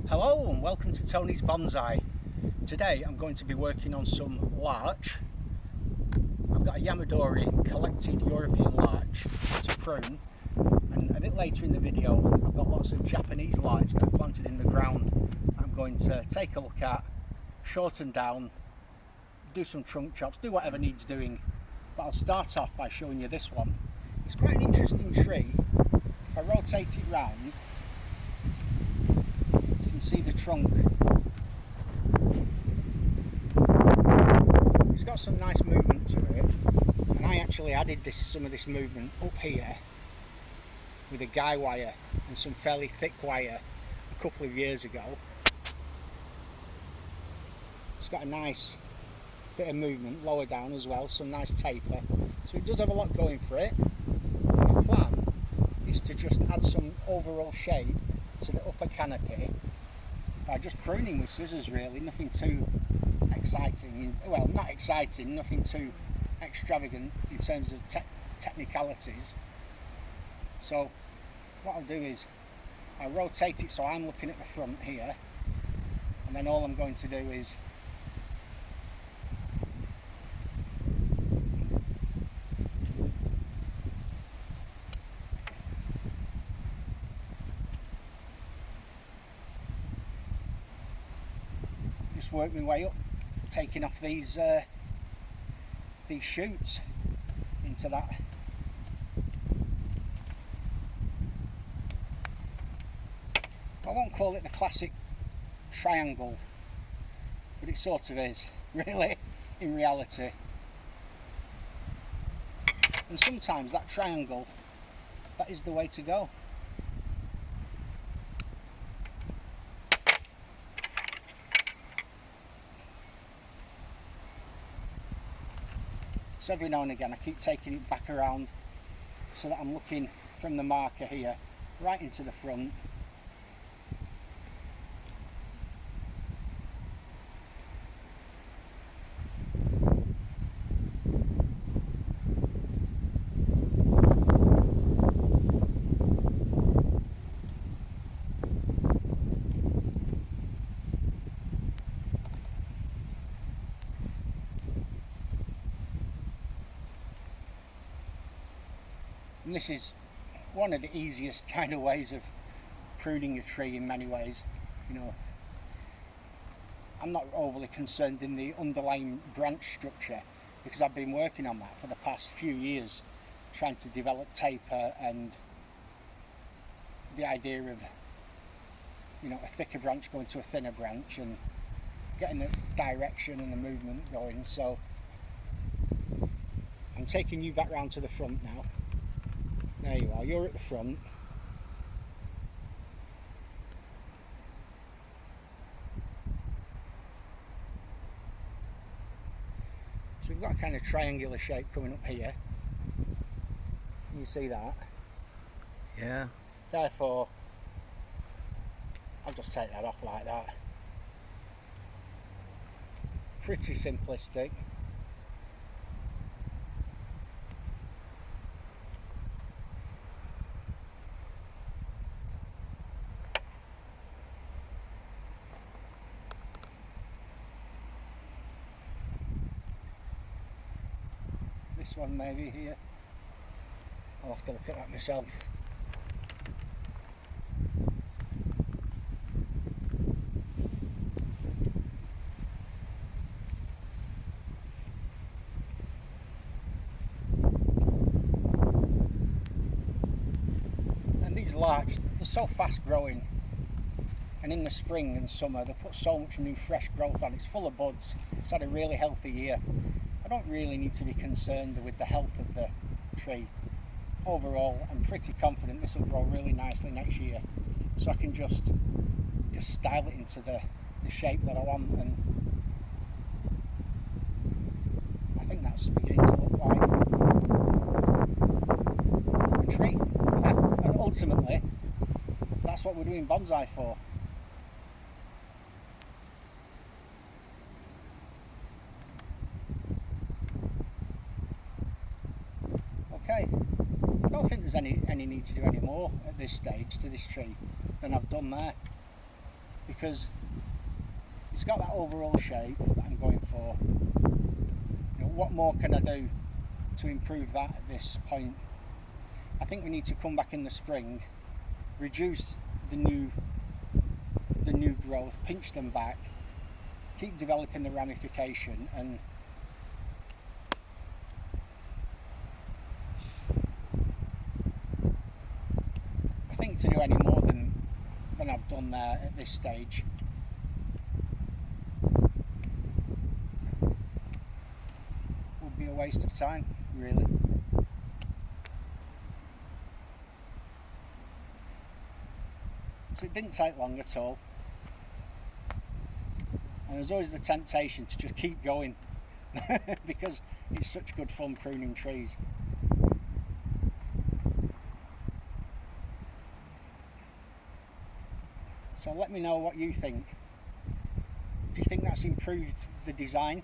Hello and welcome to Tony's Bonsai. Today I'm going to be working on some larch. I've got a Yamadori collected European larch to prune, and a bit later in the video I've got lots of Japanese larch that I planted in the ground. I'm going to take a look at, shorten down, do some trunk chops, do whatever needs doing, but I'll start off by showing you this one. It's quite an interesting tree. If I rotate it round, see the trunk. It's got some nice movement to it, and I actually added some of this movement up here with a guy wire and some fairly thick wire a couple of years ago. It's got a nice bit of movement lower down as well, some nice taper, so it does have a lot going for it. My plan is to just add some overall shape to the upper canopy by just pruning with scissors, really. Nothing too exciting, well, not exciting, nothing too extravagant in terms of technicalities. So what I'll do is I'll rotate it so I'm looking at the front here, and then all I'm going to do is work my way up, taking off these shoots into that. I won't call it the classic triangle, but it sort of is, really, in reality. And sometimes that triangle, that is the way to go. So every now and again I keep taking it back around so that I'm looking from the marker here right into the front. And this is one of the easiest kind of ways of pruning a tree in many ways. You know, I'm not overly concerned in the underlying branch structure because I've been working on that for the past few years, trying to develop taper and the idea of, you know, a thicker branch going to a thinner branch and getting the direction and the movement going. So I'm taking you back round to the front now. There you are, you're at the front. So we've got a kind of triangular shape coming up here. Can you see that? Yeah. Therefore, I'll just take that off like that. Pretty simplistic. This one maybe here. I'll have to look at that myself. And these larch, they're so fast growing, and in the spring and summer they put so much new fresh growth on. It's full of buds. It's had a really healthy year. I don't really need to be concerned with the health of the tree. Overall, I'm pretty confident this will grow really nicely next year, so I can just style it into the shape that I want, and I think that's beginning to look like a tree. And ultimately, that's what we're doing bonsai for. Okay, I don't think there's any need to do any more at this stage to this tree than I've done there. because it's got that overall shape that I'm going for. You know, what more can I do to improve that at this point? I think we need to come back in the spring, reduce the new growth, pinch them back, keep developing the ramification, and I think to do any more than I've done there at this stage would be a waste of time, really. So it didn't take long at all, and there's always the temptation to just keep going because it's such good fun pruning trees. So let me know what you think. Do you think that's improved the design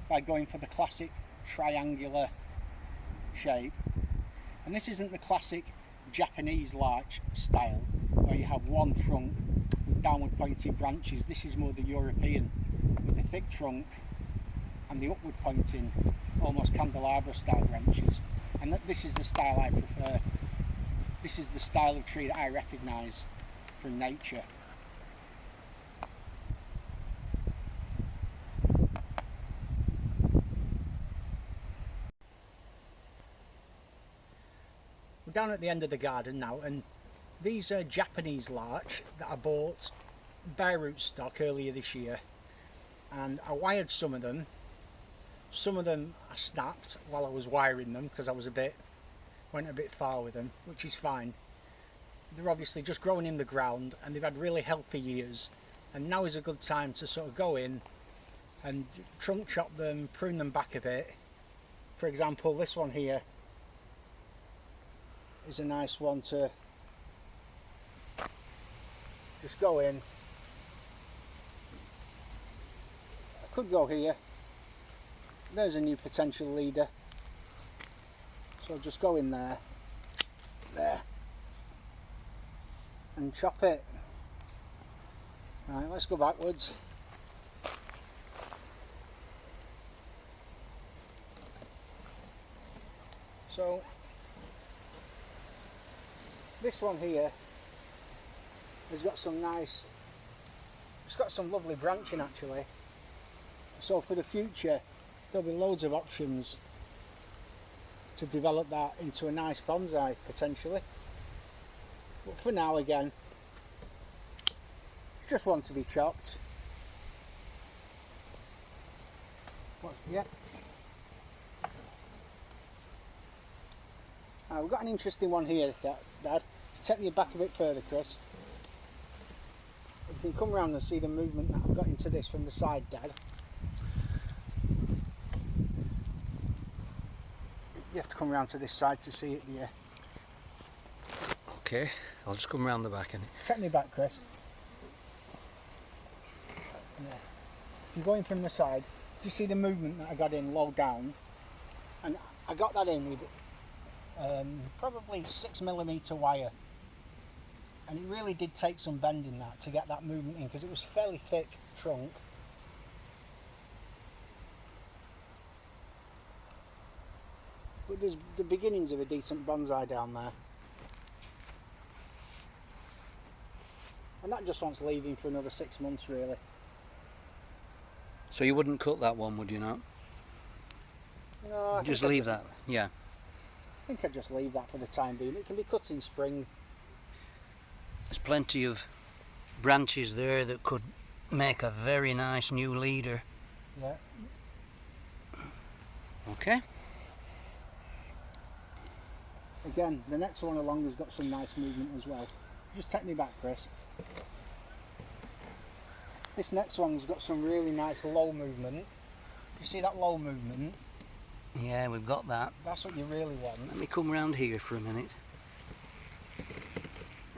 by going for the classic triangular shape? And this isn't the classic Japanese larch style where you have one trunk with downward pointing branches. This is more the European with the thick trunk and the upward pointing, almost candelabra style branches. And this is the style I prefer. This is the style of tree that I recognise from nature. We're down at the end of the garden now, and these are Japanese larch that I bought bare root stock earlier this year, and I wired some of them. Some of them I snapped while I was wiring them because I went a bit far with them, which is fine. They're obviously just growing in the ground and they've had really healthy years, and now is a good time to sort of go in and trunk chop them, prune them back a bit. For example, this one here is a nice one to just go in. I could go here. There's a new potential leader, so I'll just go in there, and chop it. Right, let's go backwards. So this one here has got some nice, it's got some lovely branching actually. So for the future there'll be loads of options to develop that into a nice bonsai potentially. But for now, again, it's just one to be chopped. Yeah. We've got an interesting one here, Dad. Take me back a bit further, Chris. If you can come round and see the movement that I've got into this from the side, Dad. You have to come round to this side to see it, dear. Okay, I'll just come round the back. Take me back, Chris. Yeah. You're going from the side. You see the movement that I got in low down, and I got that in with probably 6mm wire, and it really did take some bending that to get that movement in because it was a fairly thick trunk. But there's the beginnings of a decent bonsai down there. And that just wants leaving for another 6 months really. So you wouldn't cut that one, would you not? No, just leave that, yeah. I think I'd just leave that for the time being. It can be cut in spring. There's plenty of branches there that could make a very nice new leader. Yeah. Okay. Again, the next one along has got some nice movement as well. Just take me back, Chris. This next one's got some really nice low movement. You see that low movement? Yeah, we've got that. That's what you really want. Let me come round here for a minute.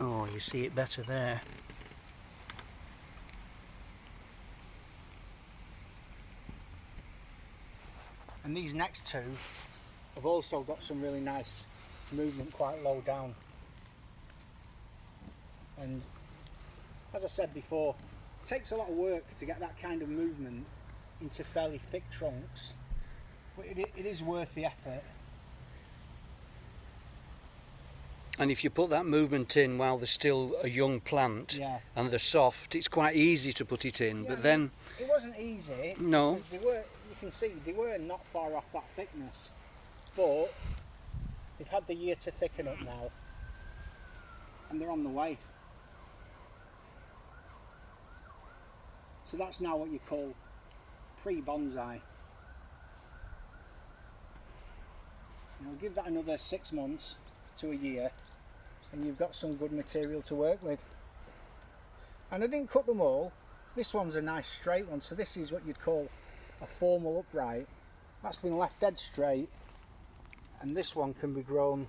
Oh, you see it better there. And these next two have also got some really nice movement quite low down. And as I said before, takes a lot of work to get that kind of movement into fairly thick trunks, but it is worth the effort. And if you put that movement in while they're still a young plant, Yeah. and they're soft, it's quite easy to put it in. Yeah, But then, it wasn't easy. No. Because they were, you can see, they were not far off that thickness. But they've had the year to thicken up now, and they're on the way. So that's now what you call pre-bonsai. Now give that another 6 months to a year, and you've got some good material to work with. And I didn't cut them all. This one's a nice straight one, so this is what you'd call a formal upright. That's been left dead straight, and this one can be grown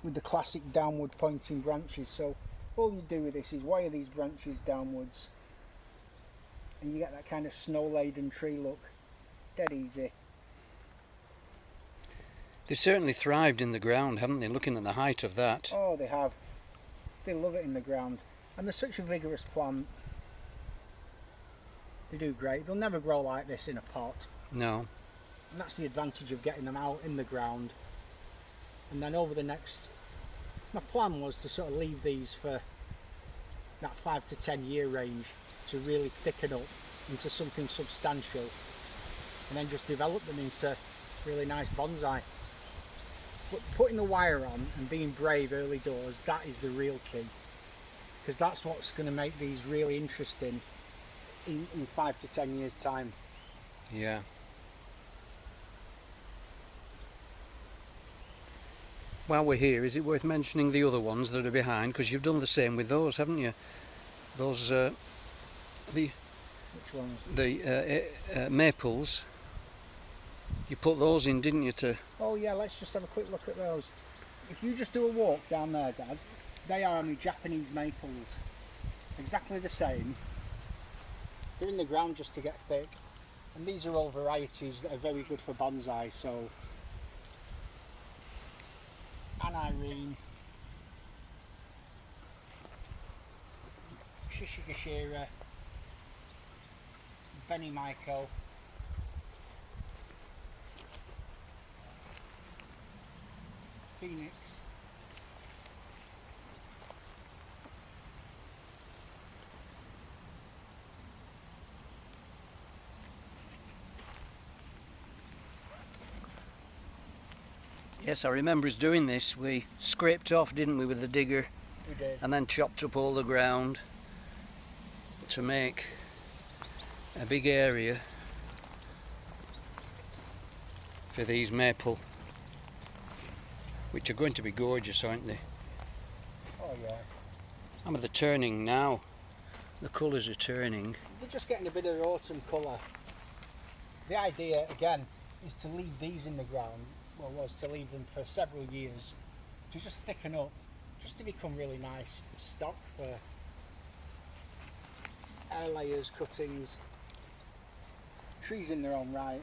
with the classic downward pointing branches. So all you do with this is wire these branches downwards, and you get that kind of snow laden tree look. Dead easy. they've certainly thrived in the ground, haven't they? Looking at the height of that. Oh, they have. They love it in the ground, and they're such a vigorous plant. They do great. They'll never grow like this in a pot, No. and that's the advantage of getting them out in the ground. And then over the next, my plan was to sort of leave these for that 5 to 10 year range to really thicken up into something substantial, and then just develop them into really nice bonsai. But putting the wire on and being brave early doors, that is the real key, because that's what's going to make these really interesting in 5 to 10 years time. Yeah. While we're here, is it worth mentioning the other ones that are behind? Because you've done the same with those, haven't you? Those, the Which ones? maples. You put those in, didn't you? Oh yeah, let's just have a quick look at those. If you just do a walk down there, Dad, they are only Japanese maples. Exactly the same. They're in the ground just to get thick. And these are all varieties that are very good for bonsai. So, Anne Irene, Shishigashira, Benny Michael, Phoenix, Yes, I remember us doing this. We scraped off, didn't we, with the digger, we did. and then chopped up all the ground to make a big area for these maple, which are going to be gorgeous, aren't they? Oh yeah. And with the turning now, the colours are turning. They're just getting a bit of autumn colour. The idea, again, is to leave these in the ground, well, was to leave them for several years, to just thicken up, just to become really nice stock for air layers, cuttings, trees in their own right.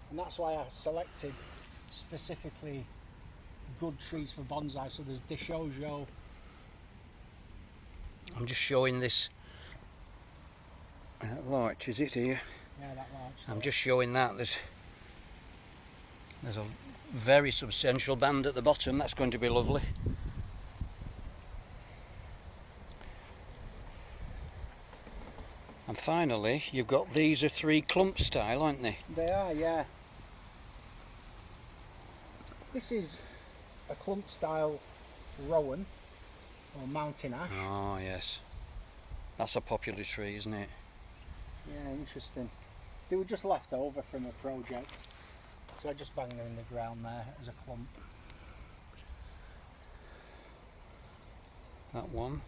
And that's why I selected specifically good trees for bonsai. So there's Dishojo. I'm just showing this larch, is it here? Yeah, that larch. I'm just showing that. There's a very substantial band at the bottom. That's going to be lovely. And finally, you've got these are 3 clump style, aren't they? They are, yeah. This is a clump style rowan or mountain ash. Oh yes, that's a popular tree, isn't it? Yeah, interesting. They were just left over from a project, so I just banged them in the ground there as a clump. That one.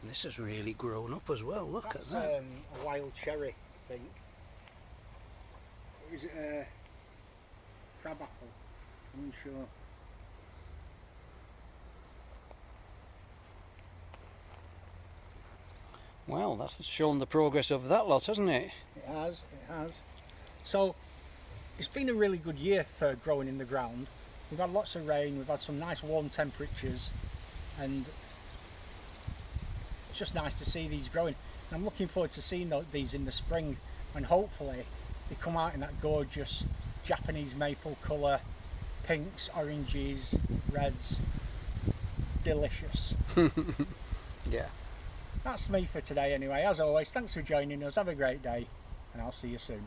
And this has really grown up as well. Look That's at that. a wild cherry, I think. Or is it a crab apple? I'm unsure. Well, that's shown the progress of that lot, hasn't it? It has, it has. So it's been a really good year for growing in the ground. We've had lots of rain, we've had some nice warm temperatures, and it's just nice to see these growing. And I'm looking forward to seeing these in the spring, and hopefully they come out in that gorgeous Japanese maple colour, pinks, oranges, reds. Delicious. Yeah. That's me for today anyway. As always, thanks for joining us. Have a great day, and I'll see you soon.